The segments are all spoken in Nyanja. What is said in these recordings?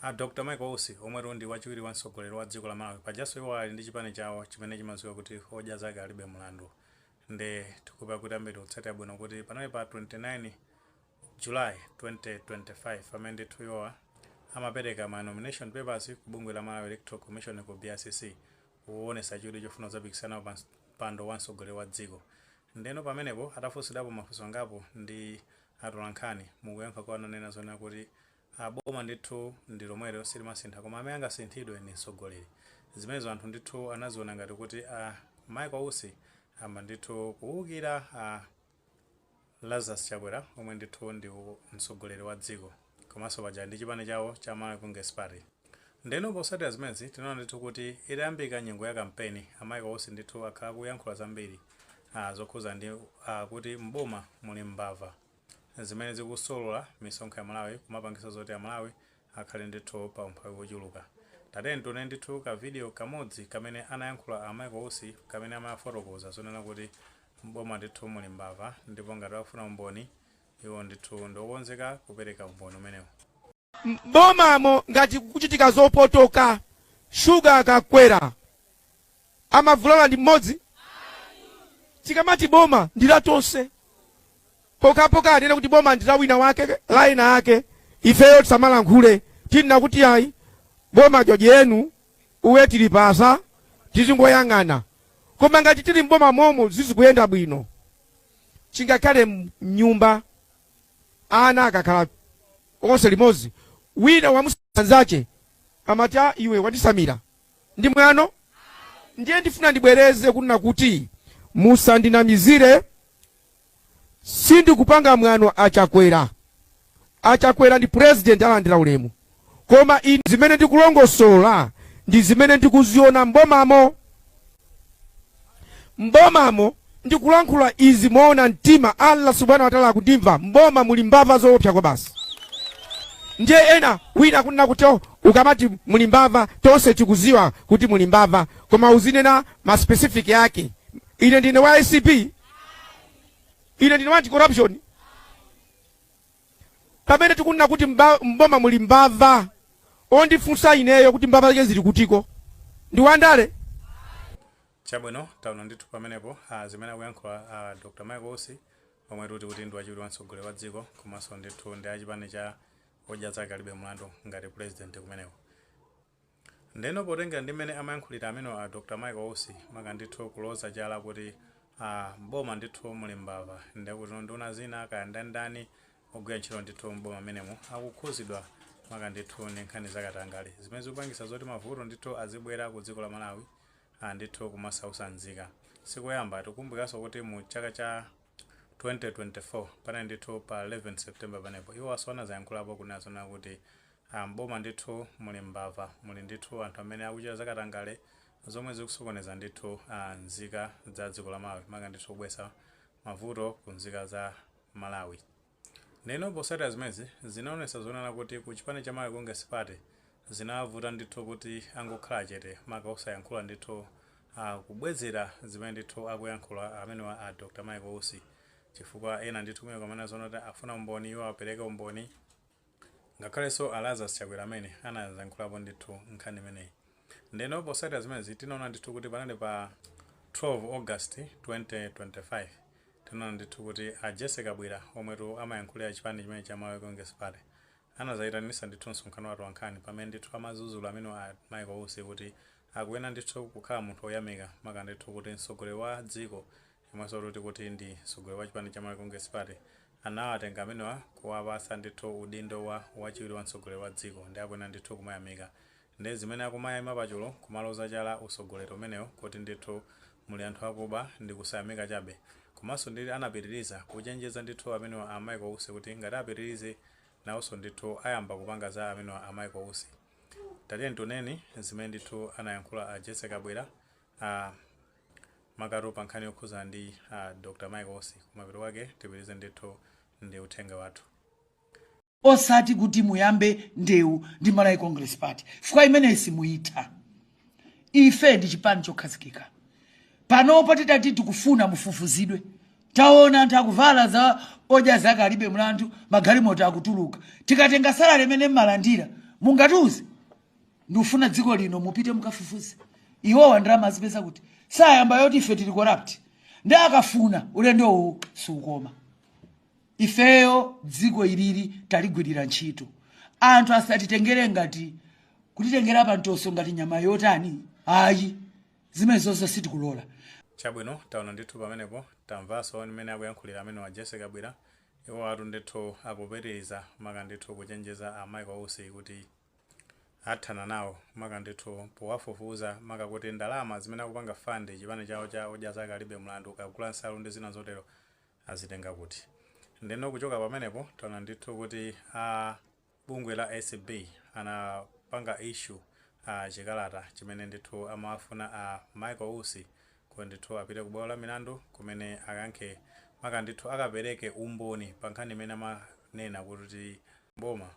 Dr. Michael Usi omwe rundi wachiwiri wa mtsogoleri wa dziko la Malawi pajaso iwo ali ndi chipani chawo chimene chimadziwika kuti hoja zake alibe mlandu. Nde tikupa kuti ambiri kutsatira bwino kuti panali pa 29 July 2025 pamene ndithu iwowa amapereka ma nomination papers ku bungwe la Malawi Electoral Commission ku BRCC kuonesa chidwi chofuna zapikisana pa mpando wa mtsogoleri wa dziko. Ndeno pamenepo atafunsidwapo mafunso angapo ndi atolankhani mukuyankha kwa ananena zona kuti boma ndithu ndi lomwelo silimasintha koma amene angasinthidwe ni mtsogoleri. Zimenezo anthu ndithu anaziona ngati kuti Michael Usi ama ndithu kuwukira Lazarus Chakwera omwe ndithu ndi mtsogoleri wa dziko komanso paja ndi chipani chawo cha Malawi Congress Party. Ndeno posatira zimezi tinaona ndithu kuti itayambika nyengo ya kampeni Michael Usi ndithu akhala kuyankhula zambiri zokhuza ndi kuti mboma muli mbava zimene zikusolola misonkho ya Malawi kumapangisa zoti ya Malawi akhale ndithu pa umphawi wochuluka. Tatene tune ndithu ka video kamodzi kamene anayankhula Michael Usi kamene amafotokoza zonena kuti mboma ndithu muli mbava ndipo ngati akufuna umboni iwo ndithu ndokonzeka kupereka umboni umenewo. Mbomamo ngati kuchitika zopotoka shuga akakwera amavulala ndi mmodzi tikamati boma ndilatonse poka anena kuti boma ndilawina wake laina yake ifeyo tisamalankhule tinena kuti ayi boma joji yenu uwe tilipasa tizingoyang'ana koma ngati tili mboma momo zizikuyenda bwino chingakhale mnyumba ana akakhala onse limodzi wina wamusanzache amati iwe watisamira ndi mwano ndiye ndifuna ndibwereze kunena kuti musandinamizire sindikupanga mwano Achakwera ndi president alandira ulemu koma ine zimene ndikulongosola ndi zimene ndikuziona mbomamo ndikulankhula izi moona mtima Allah subhanahu wa ta'ala akundimva mboma muli mbava zoopsa kwa basi. Ndiye ena wina kunena kuti ukamati muli mbava tonse tikuziwa kuti muli mbava koma uzinena ma specific yake. Ine ndine wa ICP, ine ndine wa anti-corruption. Pamene tikunena kuti mboma muli mbava ondifunsa ineyo kuti mbava zake zili kutiko ndiwandale. Chabwino taona ndithu pamenepo zimene akuyankhula Dr. Michael Usi omwe kuti ndi wachiwiri wa mtsogoleri wa dziko komanso ndithu ndi achipani cha hoja zake alibe mlandu ngati president kumeneko. Ndeno potenga ndimene amayankhulira amene Dr. Michael Usi maka ndithu kuloza chala kuti mboma ndithu muli mbava ndikuti nduna zina kaya ndani ogwira ntchito ndithu mboma amenemo akukhuzidwa maka ndithu ndi nkhani zakatangale zimene zikupangisa zoti mavuto ndithu azibwera ku dziko la Malawi ndithu kumasausanzika. Sikuyamba tikumbukanso kuti mu chaka cha 2024 pana ndithu pa 11 September panepo iwo asona zayankhulapo kunazona kuti mboma ndithu muli mbava muli ndithu anthu amene akuchita zakatangale zomwe zikusokoneza ndithu nzika za dziko la Malawi maka ndithu kubwesa mavuto ku nzika za Malawi. Neno posatira zimezi zinaonesa zonena kuti ku chipani cha Malawi Congress Party zinavuta ndithu kuti angokhala chete maka osayankhula ndithu kubwezera zimene ndithu akuyankhula amene wa Dr. Michael Usi chifukwa ena ndithu kumene kamene zonoti afuna umboni iwo apereke umboni ngakhalenso Lazarus Chakwera amene anayankhulapo ndithu nkhani imeneyi. Ndeno posatira zimezi tinaona ndithu kuti panali pa 12 August 2025 tinaona ndithu kuti Jessica Bwira omwetu amayankhulira chipani chimene cha Malawi Congress Party anazayitanisa ndithu msonkhano watu wankhani pamene ndithu amazuzula amene Michael Usi kuti akuyena ndithu kukhala munthu oyamika maka ndithu kuti mtsogoleri wa dziko imwenso kuti ndi mtsogoleri wa chipani cha Malawi Congress Party anawatenga amenewa kuwapasa ndithu udindo wa wachiwiri wa mtsogoleri wa dziko ndi akuyena ndithu kumayamika ndi zimene akumayima pachulo kumaloza chala utsogoleri umenewo kuti ndithu muli anthu akuba ndi kusayamika chabe komanso ndili anapitiriza kuchenjeza ndithu amenewa Michael Usi kuti ngati apitirize nawonso ndithu ayamba kupanga za amene Michael Usi. Tatiyeni tuneni zimene ndithu anayankhula Jessica Bwira makatu pa nkhani yokhuza ndi Dr. Michael Usi kumapeto kwake tipitirize ndithu ndi uthenga wathu. Osati kuti muyambe ndewu ndi Malawi Congress Party fukwa imene simuitha ife ndi chipani chokhazikika panopo titati tikufuna mufufuzidwe taona anthu akuvala za hoja zake alibe mlandu magalimoto akutuluka tikatenga salale imene mmalandira mungatiuze ndikufuna dziko lino mupite mukafufuze iwowa ndalama azipeza kuti sayamba yoti ife tili corrupt ndi akafuna ulendo uwu sukoma ifeyo dziko ilili taligwirira ntchito anthu asatitengere ngati kutitengera pantonso ngati nyama yotani ayi zimene zonse sitikulola. Chabwino taona ndithu pamenepo tamvaso mmene akuyankhulira amene wa Jessica Bwira iwo atu ndithu akupitiriza maka ndithu kuchenjeza a Michael Ousi kuti athana nawo maka ndithu powafufuza maka kuti ndalama zimene akupanga fund chipani chawo cha odyaza alibe mlandu kagula nsalu ndi zina zotero azitenga kuti. Ndeno kuchoka pamenepo taona ndithu kuti bungwe la ACB anapanga issue chikalata chimene ndithu amafuna a Michael Ousi kuti ndithu apite ku bwalo la milandu kumene akankhe maka ndithu akapereke umboni pa nkhani imene amanena kuti mboma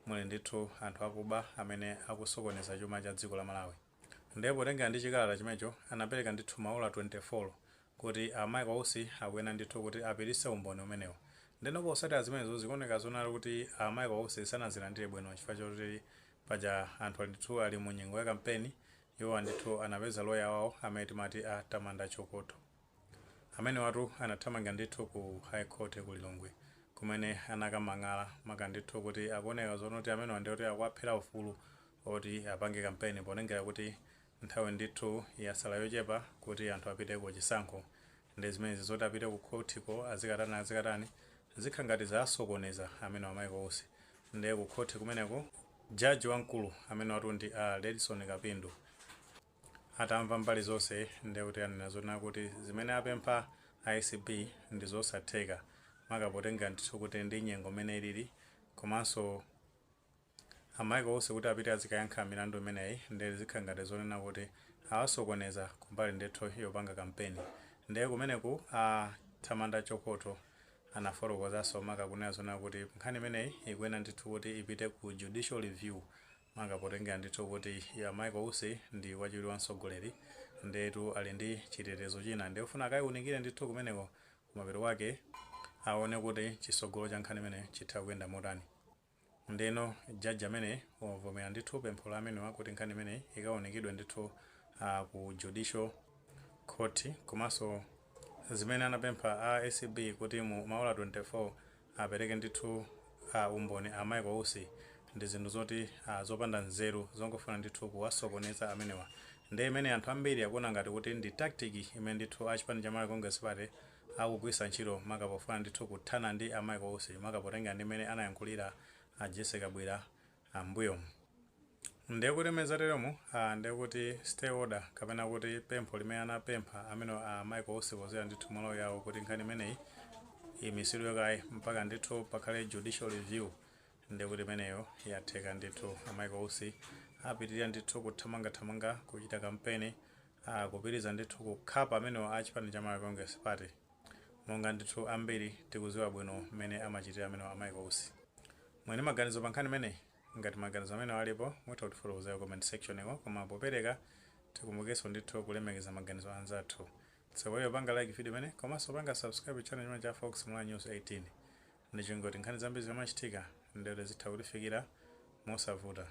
muli ndithu anthu akuba amene akusokoneza chuma cha dziko la Malawi. Ndipo tenga ndi chikalata chimenecho anapereka ndithu maola 24 kuti a Michael Ousi akuyena ndithu kuti apiritse umboni umenewo. Ndeno posati zimenezo zikuoneka zonali kuti a Michael Ousi sanazilandire bwino chifukwa choti paja anthu ndithu ali mu nyengo ya kampeni iwo ndithu anapeza lawyer wawo amene timati Tamanda Chokoto amene watu anathamanga ndithu ku High Court ku Lilongwe kumene anakamangala maka ndithu kuti akuoneka zonoti amene ndiyoti akwaphera ufulu oti apange kampeni ponengera kuti nthawi ndithu yasala yochepa kuti anthu apite ku chisankho ndi zimene zoti apite ku courtiko azikatani zikhala ngati zasokoneza amene wa Michael Ousi ndi ku court kumeneko jaji wamkulu amene watu ndi Ledson Kapindu atamva mbali zonse ndi kuti anena zona kuti zimene apempha ICB ndi zosatheka maka potenga ndithu kuti ndi nyengo imene ilili komanso a Michael Ousi kuti apite azikayankha milandu imeneyi ndi zikhala ngati zonena kuti awasokoneza kumbali ndithu yopanga kampeni. Ndi kumeneku Tamanda Chokoto anafotokozanso maka kunena zona kuti nkhani imeneyi ikuyena ndithu kuti ipite ku judicial review maka potenga ndithu kuti ya Michael Ousi ndi wachiwiri wa mtsogoleri ndetu ali ndi chitetezo china ndi ufuna akayiunikire ndithu kumeneko kumapeto wake aone kuti chisogolo cha nkhani imene chitha kuyenda motani. Ndeno jaji amene wavomera ndithu pempho la amene wakuti nkhani imene ikaunikidwe ndithu ku judicial court komanso zimene anapempha ACB kuti mu maola 24 apereke ndithu umboni a Michael Ousi ndi zinthu zoti zopanda nzeru zongofuna ndithu kuwasokoneza amenewa. Ndi imene anthu ambiri akuona ngati kuti ndi tactic imene ndithu achipani cha Malawi Congress Party akugwisa ntchito maka pofuna ndithu kuthana ndi a Michael Ousi maka potenga ndi imene anayankhulira a Jessica Bwira ambuyo. Ndi kuti mezateromu ndi kuti stay order kapena kuti pempho limene anapempha amene a Michael Ousi kozera ndithu malo yawo kuti nkhani imeneyi imisidwe kaye mpaka ndithu pakhale judicial review ndi kuti imeneyo yatheka ndithu a Michael Ousi apitirira ndithu kuthamanga kuchita kampeni kupitiriza ndithu kukhapa amene achipani cha Malawi Congress Party monga ndithu ambiri tikuziwa bwino mmene amachitira amene a Michael Ousi. Mwene maganizo pa nkhani imeneyi ngati maganizo amene alipo mutha kutifotokozera comment section iko koma popereka tikumbukenso ndithu kulemekeza maganizo anzathu. Tsokoyo panga like video imene komanso panga subscribe channel chimene cha Fox Malawi News 18 ndi chingoti nkhani zambiri zimachitika ndere zitha kutifikira mosavuta.